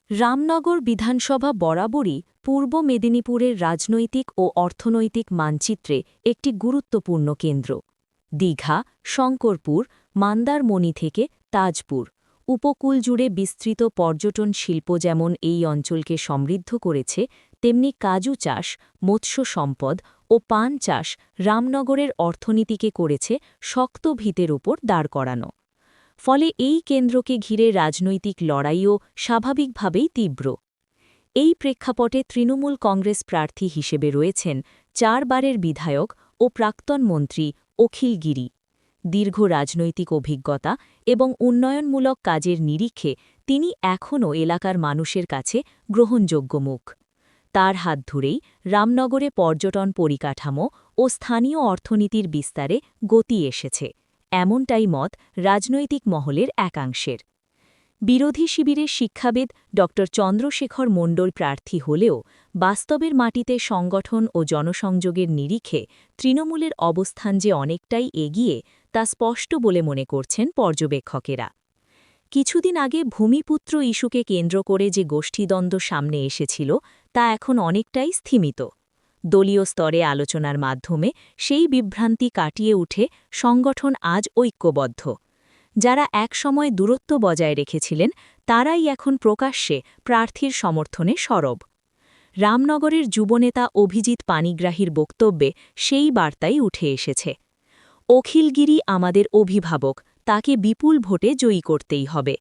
রামনগর বিধানসভা বরাবরই পূর্ব মেদিনীপুরের রাজনৈতিক ও অর্থনৈতিক মানচিত্রে একটি গুরুত্বপূর্ণ কেন্দ্র। দীঘা, শঙ্করপুর, মন্দারমণি থেকে তাজপুর উপকূল জুড়ে বিস্তৃত পর্যটন শিল্প যেমন এই অঞ্চলকে সমৃদ্ধ করেছে, তেমনি কাজু চাষ, মৎস্য সম্পদ ও পান চাষ রামনগরের অর্থনীতিকে করেছে শক্ত ভিতের ওপর দাঁড় করানো। ফলে এই কেন্দ্রকে ঘিরে রাজনৈতিক লড়াইও স্বাভাবিকভাবেই তীব্র। এই প্রেক্ষাপটে তৃণমূল কংগ্রেস প্রার্থী হিসেবে রয়েছেন ৪ বারের বিধায়ক ও প্রাক্তন মন্ত্রী অখিল গিরি। দীর্ঘ রাজনৈতিক অভিজ্ঞতা এবং উন্নয়নমূলক কাজের নিরিখে তিনি এখনও এলাকার মানুষের কাছে গ্রহণযোগ্য মুখ। তার হাত ধরেই রামনগরে পর্যটন পরিকাঠামো ও স্থানীয় অর্থনীতির বিস্তারে গতি এসেছে, এমনটাই মত রাজনৈতিক মহলের একাংশের। বিরোধী শিবিরের শিক্ষাবিদ ড চন্দ্রশেখর মণ্ডল প্রার্থী হলেও বাস্তবের মাটিতে সংগঠন ও জনসংযোগের নিরিখে তৃণমূলের অবস্থান যে অনেকটাই এগিয়ে তা স্পষ্ট বলে মনে করছেন পর্যবেক্ষকেরা। কিছুদিন আগে ভূমিপুত্র ইস্যুকে কেন্দ্র করে যে গোষ্ঠীদ্বন্দ্ব সামনে এসেছিল তা এখন অনেকটাই স্থিমিত। দলীয় স্তরে আলোচনার মাধ্যমে সেই বিভ্রান্তি কাটিয়ে উঠে সংগঠন আজ ঐক্যবদ্ধ। যারা একসময় দূরত্ব বজায় রেখেছিলেন তারাই এখন প্রকাশ্যে প্রার্থীর সমর্থনে সরব। রামনগরের যুবনেতা অভিজিৎ পানিগ্রাহীর বক্তব্যে সেই বার্তাই উঠে এসেছে। অখিলগিরি আমাদের অভিভাবক, তাকে বিপুল ভোটে জয়ী করতেই হবে।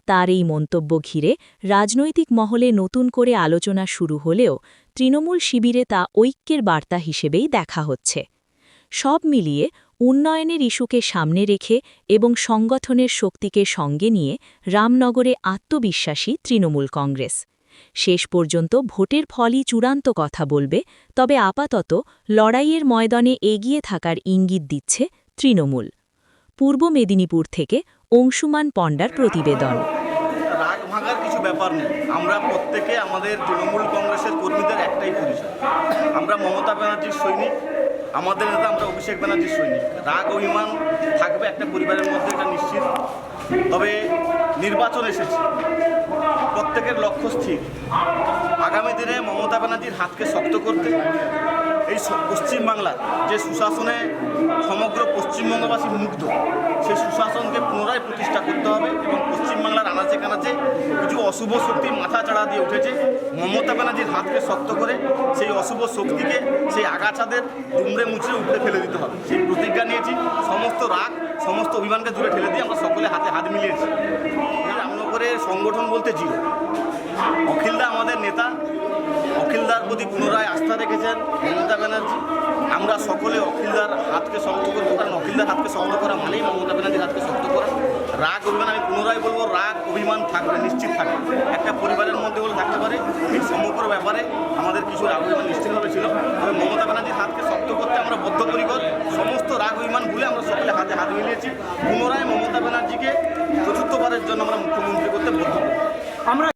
তার এই মন্তব্য ঘিরে রাজনৈতিক মহলে নতুন করে আলোচনা শুরু হলেও তৃণমূল শিবিরে তা ঐক্যের বার্তা হিসেবেই দেখা হচ্ছে। সব মিলিয়ে উন্নয়নের ইস্যুকে সামনে রেখে এবং সংগঠনের শক্তিকে সঙ্গে নিয়ে রামনগরে আত্মবিশ্বাসী তৃণমূল কংগ্রেস। শেষ পর্যন্ত ভোটের ফলই চূড়ান্ত কথা বলবে, তবে আপাতত লড়াইয়ের ময়দানে এগিয়ে থাকার ইঙ্গিত দিচ্ছে তৃণমূল। পূর্ব মেদিনীপুর থেকে অংশুমান পণ্ডার প্রতিবেদন। রাগ ভাঙার কিছু ব্যাপার নেই। আমরা প্রত্যেকে আমাদের তৃণমূল কংগ্রেসের কর্মীদের একটাই পরিচয়, আমরা মমতা ব্যানার্জির সৈনিক, আমাদের নেতা আমরা অভিষেক ব্যানার্জির সৈনিক। রাগ অভিমান থাকবে একটা পরিবারের মধ্যে, এটা নিশ্চিত। তবে নির্বাচন এসেছে, প্রত্যেকের লক্ষ্য স্থির, আগামী দিনে মমতা ব্যানার্জির হাতকে শক্ত করতে, এই পশ্চিমবাংলার যে সুশাসনে সমগ্র পশ্চিমবঙ্গবাসী মুগ্ধ, সেই সুশাসনকে পুনরায় প্রতিষ্ঠা করতে হবে এবং পশ্চিমবাংলার আনাচে কানাচে কিছু অশুভ শক্তি মাথা চাড়া দিয়ে উঠেছে। মমতা ব্যানার্জির হাতকে শক্ত করে সেই অশুভ শক্তিকে, সেই আগাছাদের দুমড়ে মুচড়ে উপড়ে ফেলে দিতে হবে, সেই প্রতিজ্ঞা নিয়েছি। সমস্ত রাগ, সমস্ত অভিমানকে দূরে ঠেলে দিয়ে আমরা সকলে হাতে হাত মিলিয়েছি। রামনগরের সংগঠন বলতে জিরো। অখিলদা আমাদের নেতা, অখিলদার প্রতি পুনরায় আস্থা রেখেছেন মমতা ব্যানার্জি। আমরা সকলে অখিলদার হাতকে শক্ত করব, কারণ অখিলদার হাতকে শক্ত করা মানেই মমতা ব্যানার্জির হাতকে শক্ত করা। রাগ অভিমান, আমি পুনরায় বলবো, রাগ অভিমান থাকবে, নিশ্চিত থাকবে। একটা পরিবারের মধ্যে হলে থাকতে পারে, এই সমগ্র ব্যাপারে আমাদের কিছু রাগ অভিমান নিশ্চিতভাবে ছিল। তবে মমতা ব্যানার্জির হাতকে শক্ত করতে আমরা বদ্ধপরিকর। সমস্ত রাগ অভিমান ভুলে আমরা সকলে হাতে হাত মিলিয়েছি। পুনরায় মমতা ব্যানার্জিকে চতুর্থবারের জন্য আমরা মুখ্যমন্ত্রী করতে বদ্ধপরিকর। আমরা